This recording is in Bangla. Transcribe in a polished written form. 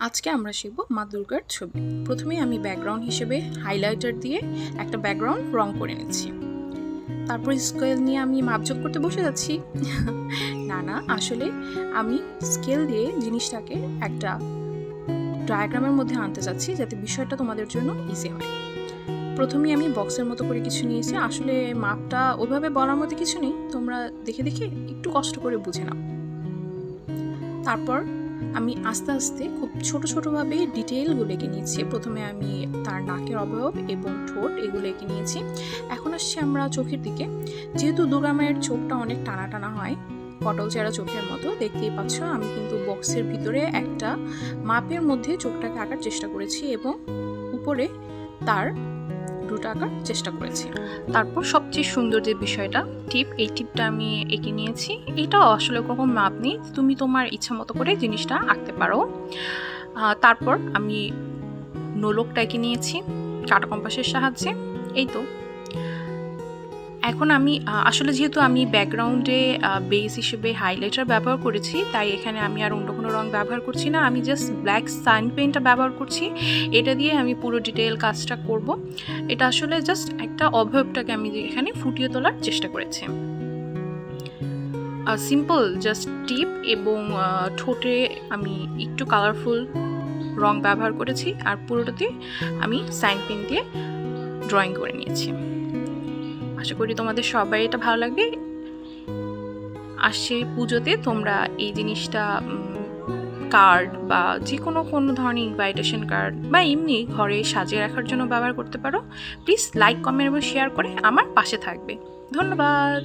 আজকে আমরা শিখব মা দুর্গার ছবি। প্রথমে আমি ব্যাকগ্রাউন্ড হিসেবে হাইলাইটার দিয়ে একটা ব্যাকগ্রাউন্ড রং করে নিচ্ছি। তারপর স্কেল নিয়ে আমি মাপজোক করতে বসে যাচ্ছি। না, আসলে আমি স্কেল দিয়ে জিনিসটাকে একটা ডায়াগ্রামের মধ্যে আনতে চাচ্ছি, যাতে বিষয়টা তোমাদের জন্য ইজি হয়। প্রথমে আমি বক্সের মতো করে কিছু নিয়েছি। আসলে মাপটা ওইভাবে বলার মতো কিছু নেই, তোমরা দেখে দেখে একটু কষ্ট করে বুঝে নাও। তারপর আমি আস্তে আস্তে খুব ছোটোভাবে ডিটেইলগুলো এঁকে নিয়েছি। প্রথমে আমি তার নাকের অবয়ব এবং ঠোঁট এগুলো এঁকে নিয়েছি। এখন আসছি আমরা চোখের দিকে। যেহেতু দুর্গা মায়ের চোখটা অনেক টানা টানা হয়, পটল চেরা চোখের মতো, দেখতেই পাচ্ছ আমি কিন্তু বক্সের ভিতরে একটা মাপের মধ্যে চোখটাকে আঁকার চেষ্টা করেছি এবং উপরে তার দুটো আঁকার চেষ্টা করেছি। তারপর সবচেয়ে সুন্দর যে বিষয়টা টিপ, এই টিপটা আমি এঁকে নিয়েছি। এটাও আসলে কোনো মাপ নেই, তুমি তোমার ইচ্ছা মতো করে জিনিসটা আঁকতে পারো। তারপর আমি নোলকটা এঁকে নিয়েছি কাঁটা কম্পাসের সাহায্যে। এই তো এখন আমি আসলে যেহেতু আমি ব্যাকগ্রাউন্ডে বেস হিসেবে হাইলাইটার ব্যবহার করেছি, তাই এখানে আমি আর অন্য কোনো রং ব্যবহার করছি না। আমি জাস্ট ব্ল্যাক সাইন পেনটা ব্যবহার করছি। এটা দিয়ে আমি পুরো ডিটেইল কাজটা করব। এটা আসলে জাস্ট একটা অবয়বটাকে আমি এখানে ফুটিয়ে তোলার চেষ্টা করেছি। সিম্পল জাস্ট টিপ এবং ঠোঁটে আমি একটু কালারফুল রং ব্যবহার করেছি, আর পুরোটাতে আমি সাইন পেন দিয়ে ড্রয়িং করে নিয়েছি। আশা করি তোমাদের সবাই এটা ভালো লাগবে। আসছে পুজোতে তোমরা এই জিনিসটা কার্ড বা যে কোনো ধরনের ইনভাইটেশন কার্ড বা এমনি ঘরে সাজিয়ে রাখার জন্য ব্যবহার করতে পারো। প্লিজ লাইক, কমেন্ট এবং শেয়ার করে আমার পাশে থাকবে। ধন্যবাদ।